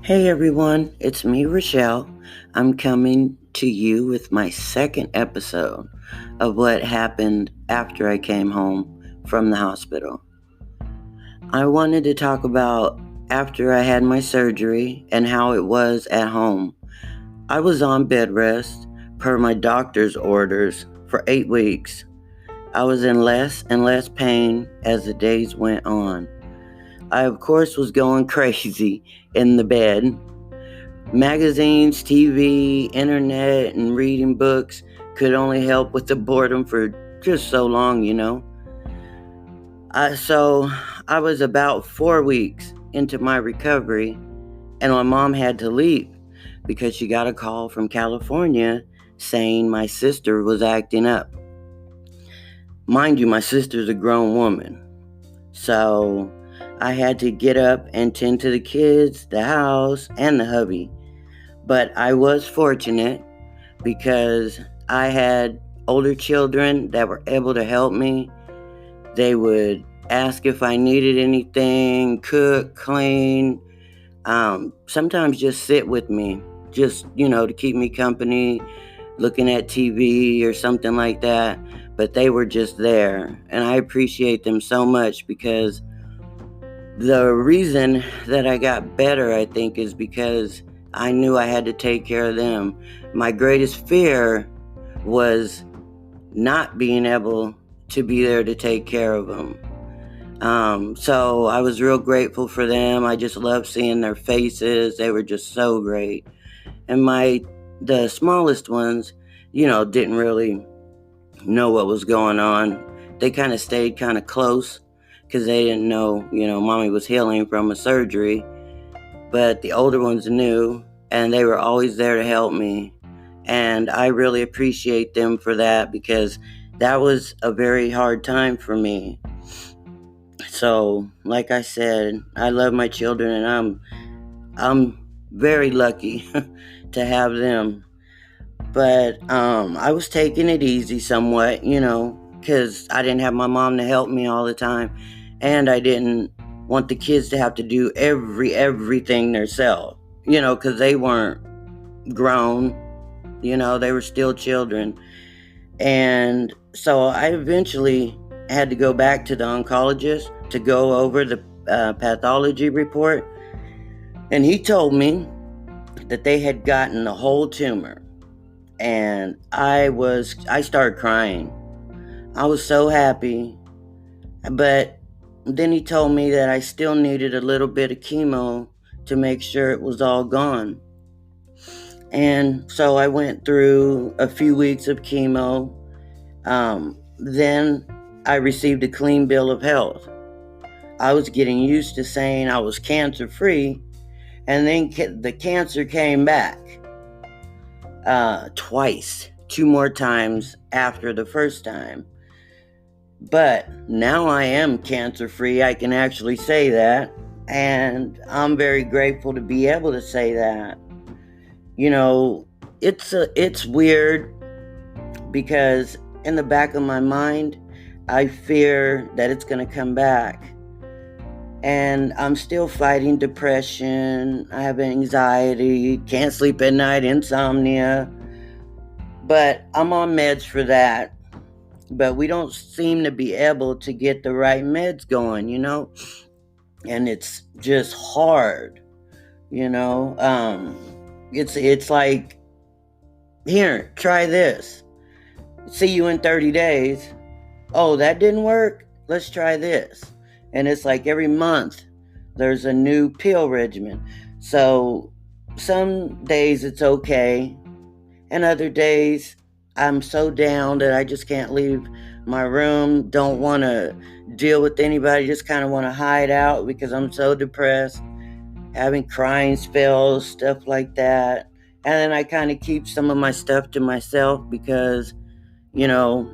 Hey everyone, it's me, Rochelle. I'm coming to you with my second episode of what happened after I came home from the hospital. I wanted to talk about after I had my surgery and how it was at home. I was on bed rest per my doctor's orders for 8 weeks. I was in less and less pain as the days went on. I, of course, was going crazy in the bed. Magazines, TV, internet, and reading books could only help with the boredom for just so long. So I was about 4 weeks into my recovery, and my mom had to leave because she got a call from California saying my sister was acting up. Mind you, my sister's a grown woman. So I had to get up and tend to the kids, the house, and the hubby. But I was fortunate because I had older children that were able to help me. They would ask if I needed anything, cook, clean, sometimes just sit with me, just, to keep me company, looking at TV or something like that. But they were just there. And I appreciate them so much because the reason that I got better, I think, is because I knew I had to take care of them. My greatest fear was not being able to be there to take care of them. So I was real grateful for them. I just loved seeing their faces. They were just so great. And the smallest ones, didn't really know what was going on. They kind of stayed kind of close because they didn't know, mommy was healing from a surgery. But the older ones knew, and they were always there to help me. And I really appreciate them for that because that was a very hard time for me. So, like I said, I love my children, and I'm very lucky to have them. But I was taking it easy somewhat, because I didn't have my mom to help me all the time, and I didn't want the kids to have to do everything themselves, because they weren't grown, they were still children. And so I eventually had to go back to the oncologist to go over the pathology report, and he told me that they had gotten the whole tumor. And I started crying. I was so happy. But then he told me that I still needed a little bit of chemo to make sure it was all gone. And so I went through a few weeks of chemo. Then I received a clean bill of health. I was getting used to saying I was cancer free, and then the cancer came back twice, 2 more times after the first time. But now I am cancer free. I can actually say that. And I'm very grateful to be able to say that. It's weird because in the back of my mind, I fear that it's going to come back. And I'm still fighting depression. I have anxiety, can't sleep at night, insomnia. But I'm on meds for that. But we don't seem to be able to get the right meds going, and it's just hard, it's like, here, try this, see you in 30 days. Oh, that didn't work, let's try this. And it's like every month there's a new pill regimen. So some days it's okay, and other days I'm so down that I just can't leave my room, don't want to deal with anybody, just kind of want to hide out because I'm so depressed, having crying spells, stuff like that. And then I kind of keep some of my stuff to myself because, you know,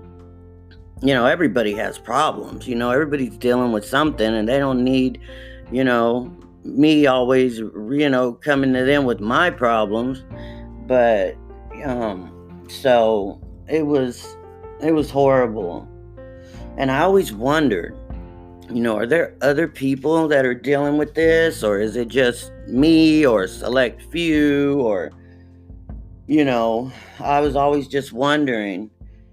everybody has problems, everybody's dealing with something, and they don't need, me always, coming to them with my problems. But so it was horrible. And I always wondered, Are there other people that are dealing with this, or is it just me or a select few? Or, I was always just wondering.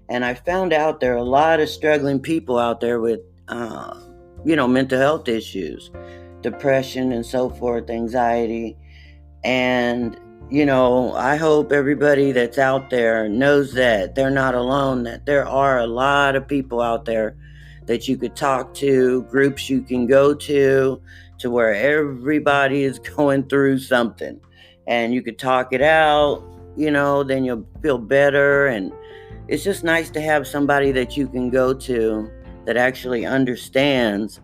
And I found out there are a lot of struggling people out there with, mental health issues, depression and so forth, anxiety. And, I hope everybody that's out there knows that they're not alone, that there are a lot of people out there that you could talk to, groups you can go to where everybody is going through something. And you could talk it out, then you'll feel better. And it's just nice to have somebody that you can go to that actually understands,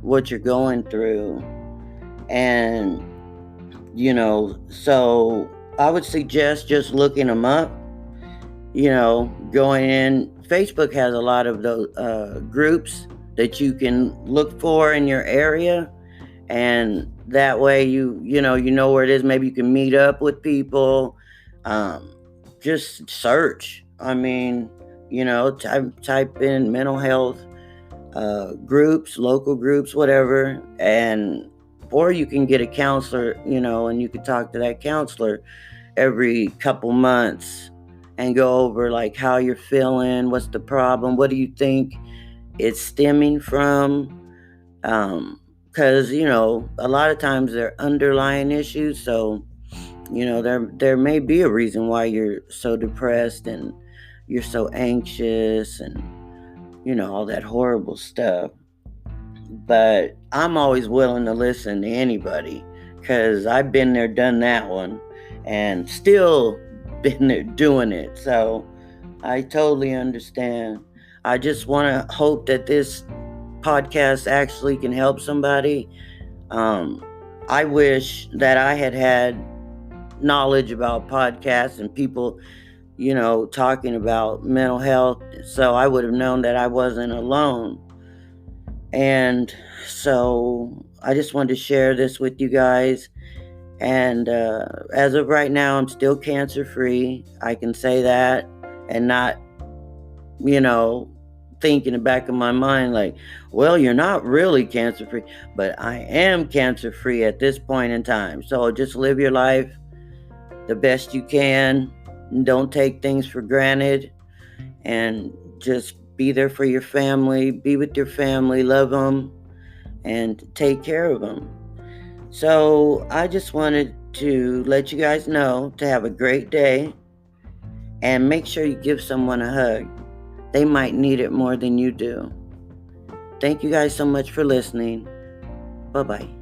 what you're going through. And so I would suggest just looking them up, going in. Facebook has a lot of those groups that you can look for in your area. And that way you know where it is. Maybe you can meet up with people. Just search. Type in mental health groups, local groups, whatever. Or you can get a counselor, and you can talk to that counselor every couple months and go over like how you're feeling, what's the problem, what do you think it's stemming from? Because, a lot of times they're underlying issues. So, there may be a reason why you're so depressed and you're so anxious and, all that horrible stuff. But I'm always willing to listen to anybody because I've been there, done that one, and still been there doing it. So I totally understand. I just want to hope that this podcast actually can help somebody. I wish that I had knowledge about podcasts and people, talking about mental health, so I would have known that I wasn't alone. And so I just wanted to share this with you guys. And as of right now, I'm still cancer-free. I can say that and not, think in the back of my mind like, well, you're not really cancer-free. But I am cancer-free at this point in time. So just live your life the best you can. Don't take things for granted. And just be there for your family. Be with your family. Love them. And take care of them. So I just wanted to let you guys know to have a great day. And make sure you give someone a hug. They might need it more than you do. Thank you guys so much for listening. Bye-bye.